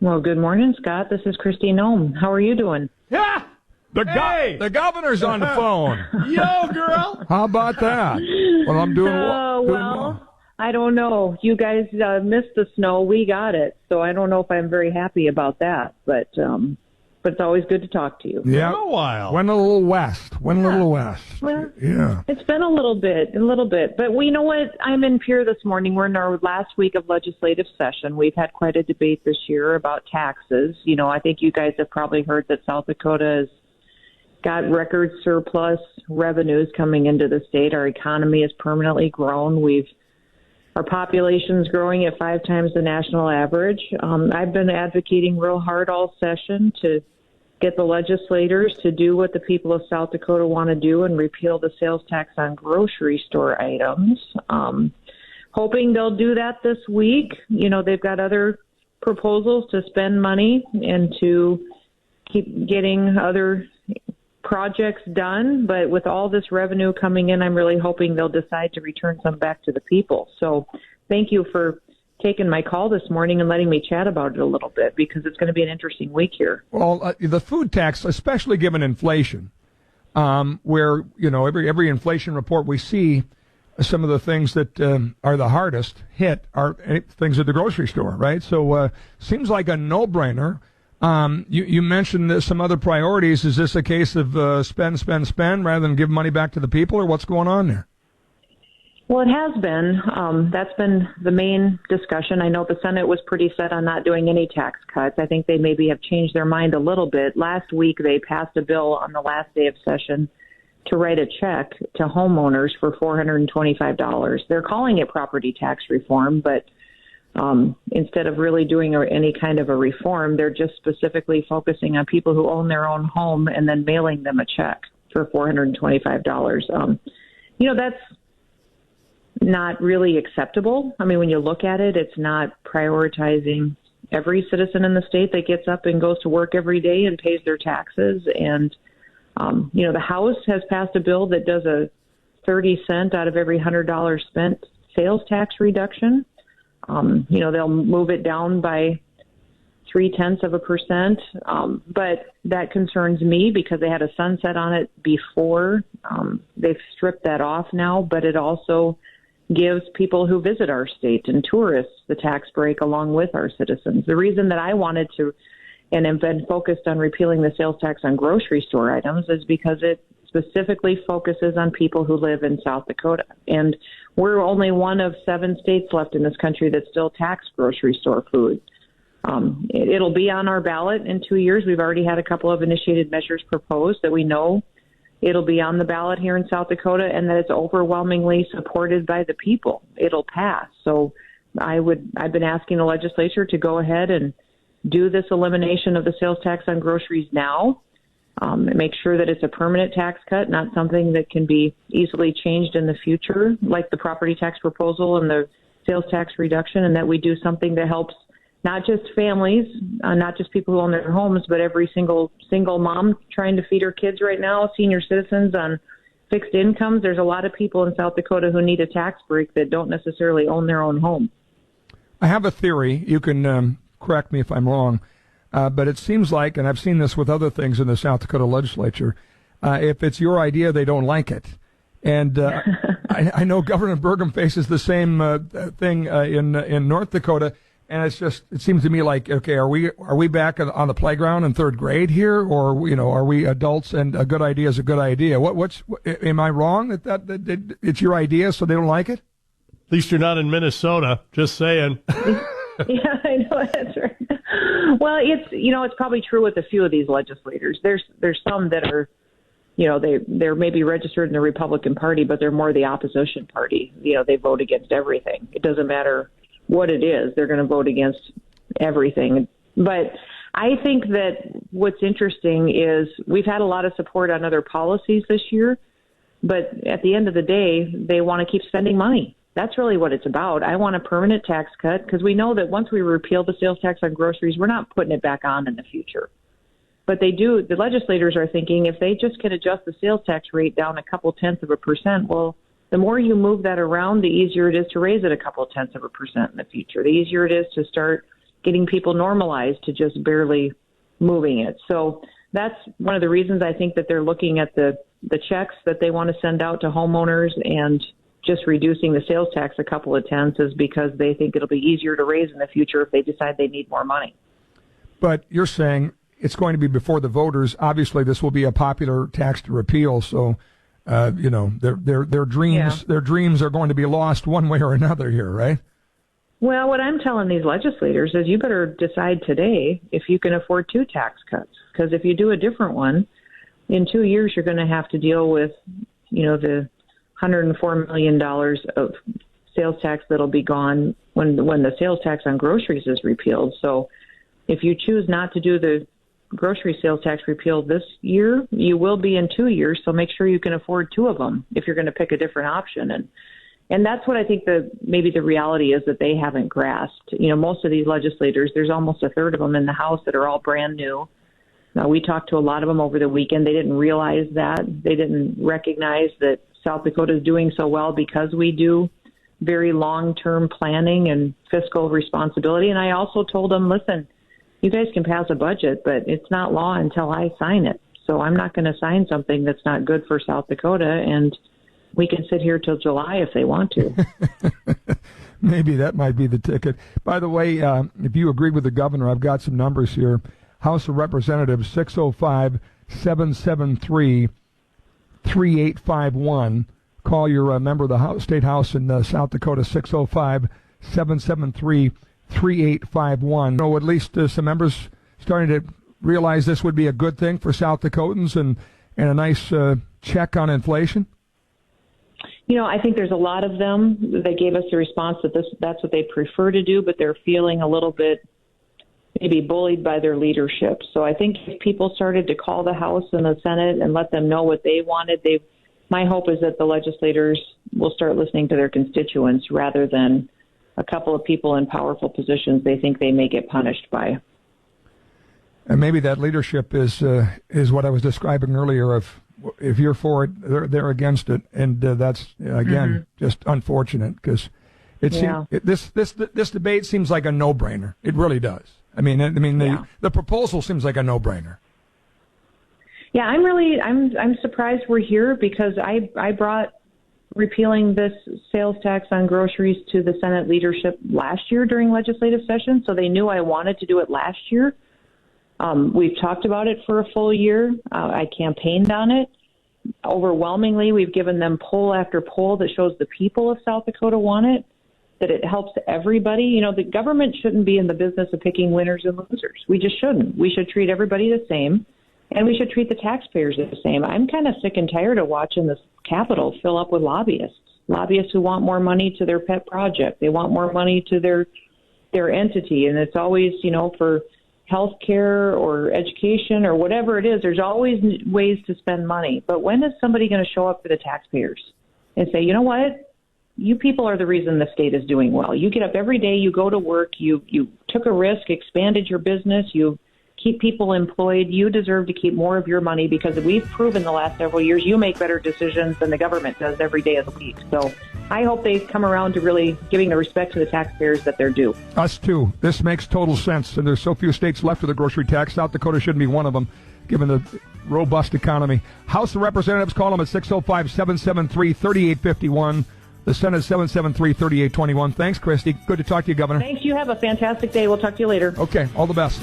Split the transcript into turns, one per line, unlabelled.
Well, good morning, Scott. This is Kristi Noem. How are you doing?
Yeah. The governor's on the phone.
Yo, girl.
How about that? Well, I'm doing well.
I don't know. You guys missed the snow. We got it. So I don't know if I'm very happy about that. But it's always good to talk to you.
Yeah.
For a while.
Went a little west.
Well,
Yeah.
It's been a little bit. But you know what? I'm in Pierre this morning. We're in our last week of legislative session. We've had quite a debate this year about taxes. You know, I think you guys have probably heard that South Dakota has got record surplus revenues coming into the state. Our economy has permanently grown. Our population's growing at 5 times the national average. I've been advocating real hard all session to get the legislators to do what the people of South Dakota want to do and repeal the sales tax on grocery store items. Hoping they'll do that this week. You know, they've got other proposals to spend money and to keep getting other projects done, but with all this revenue coming in, I'm really hoping they'll decide to return some back to the people. So thank you for taking my call this morning and letting me chat about it a little bit, because it's going to be an interesting week here.
Well, the food tax, especially given inflation, where, you know, every inflation report we see, some of the things that are the hardest hit are things at the grocery store, right? So seems like a no-brainer. You mentioned some other priorities. Is this a case of spend rather than give money back to the people, or what's going on there?
Well, it has been. That's been the main discussion. I know the Senate was pretty set on not doing any tax cuts. I think they maybe have changed their mind a little bit. Last week, they passed a bill on the last day of session to write a check to homeowners for $425. They're calling it property tax reform, but instead of really doing any kind of a reform, they're just specifically focusing on people who own their own home and then mailing them a check for $425. You know, that's not really acceptable. I mean, when you look at it, it's not prioritizing every citizen in the state that gets up and goes to work every day and pays their taxes. And, you know, the House has passed a bill that does a 30 cent out of every $100 spent sales tax reduction. You know, they'll move it down by 0.3%. But that concerns me because they had a sunset on it before. They've stripped that off now, but it also gives people who visit our state and tourists the tax break along with our citizens. The reason that I wanted to and have been focused on repealing the sales tax on grocery store items is because it specifically focuses on people who live in South Dakota. And we're only one of 7 states left in this country that still tax grocery store food. It'll be on our ballot in 2 years. We've already had a couple of initiated measures proposed that we know it'll be on the ballot here in South Dakota, and that it's overwhelmingly supported by the people. It'll pass. So I've been asking the legislature to go ahead and do this elimination of the sales tax on groceries now. Make sure that it's a permanent tax cut, not something that can be easily changed in the future, like the property tax proposal and the sales tax reduction, and that we do something that helps not just families, not just people who own their homes, but every single mom trying to feed her kids right now, senior citizens on fixed incomes. There's a lot of people in South Dakota who need a tax break that don't necessarily own their own home.
I have a theory. You can correct me if I'm wrong. But it seems like, and I've seen this with other things in the South Dakota legislature, if it's your idea, they don't like it. And I know Governor Burgum faces the same thing in North Dakota. And it seems to me like, okay, are we back on the playground in 3rd grade here, or you know, are we adults and a good idea is a good idea? Am I wrong that it's your idea so they don't like it?
At least you're not in Minnesota. Just saying.
Yeah, I know, that's right. Well, it's probably true with a few of these legislators. There's some that are, you know, they're maybe registered in the Republican Party, but they're more the opposition party. You know, they vote against everything. It doesn't matter what it is. They're going to vote against everything. But I think that what's interesting is we've had a lot of support on other policies this year, but at the end of the day, they want to keep spending money. That's really what it's about. I want a permanent tax cut because we know that once we repeal the sales tax on groceries, we're not putting it back on in the future. But the legislators are thinking if they just can adjust the sales tax rate down a couple tenths of a percent, well, the more you move that around, the easier it is to raise it a couple tenths of a percent in the future. The easier it is to start getting people normalized to just barely moving it. So that's one of the reasons I think that they're looking at the checks that they want to send out to homeowners and just reducing the sales tax a couple of tenths is because they think it'll be easier to raise in the future if they decide they need more money.
But you're saying it's going to be before the voters. Obviously, this will be a popular tax to repeal, so their dreams are going to be lost one way or another here, right?
Well, what I'm telling these legislators is you better decide today if you can afford 2 tax cuts, because if you do a different one, in 2 years you're going to have to deal with, the $104 million of sales tax that'll be gone when the sales tax on groceries is repealed. So if you choose not to do the grocery sales tax repeal this year, you will be in 2 years. So make sure you can afford 2 of them if you're going to pick a different option. And that's what I think maybe the reality is that they haven't grasped. Most of these legislators, there's almost a third of them in the House that are all brand new. Now, we talked to a lot of them over the weekend. They didn't realize that. They didn't recognize that South Dakota is doing so well because we do very long-term planning and fiscal responsibility. And I also told them, listen, you guys can pass a budget, but it's not law until I sign it. So I'm not going to sign something that's not good for South Dakota, and we can sit here till July if they want to.
Maybe that might be the ticket. By the way, if you agree with the governor, I've got some numbers here. House of Representatives, 605-773-3851. Call your member of the State House in South Dakota, 605-773-3851. So at least some members starting to realize this would be a good thing for South Dakotans and a nice check on inflation?
I think there's a lot of them that gave us the response that that's what they prefer to do, but they're feeling a little bit maybe bullied by their leadership. So I think if people started to call the House and the Senate and let them know what they wanted, my hope is that the legislators will start listening to their constituents rather than a couple of people in powerful positions they think they may get punished by.
And maybe that leadership is what I was describing earlier of if you're for it, they're against it, and that's again just unfortunate because this debate seems like a no-brainer. It really does. The proposal seems like a no-brainer.
Yeah, I'm surprised we're here because I brought repealing this sales tax on groceries to the Senate leadership last year during legislative session, so they knew I wanted to do it last year. We've talked about it for a full year. I campaigned on it. Overwhelmingly, we've given them poll after poll that shows the people of South Dakota want it, that it helps everybody. The government shouldn't be in the business of picking winners and losers. We just shouldn't. We should treat everybody the same, and we should treat the taxpayers the same. I'm kind of sick and tired of watching this Capitol fill up with lobbyists who want more money to their pet project. They want more money to their entity, and it's always, for health care or education or whatever it is, there's always ways to spend money. But when is somebody going to show up for the taxpayers and say, you know what? You people are the reason the state is doing well. You get up every day, you go to work, you took a risk, expanded your business, you keep people employed. You deserve to keep more of your money because we've proven the last several years you make better decisions than the government does every day of the week. So I hope they come around to really giving the respect to the taxpayers that they're due.
Us too. This makes total sense. And there's so few states left with a grocery tax. South Dakota shouldn't be one of them, given the robust economy. House of Representatives, call them at 605-773-3851. The Senate 773-3821. Thanks, Kristi. Good to talk to you, Governor.
Thanks. You have a fantastic day. We'll talk to you later.
Okay. All the best.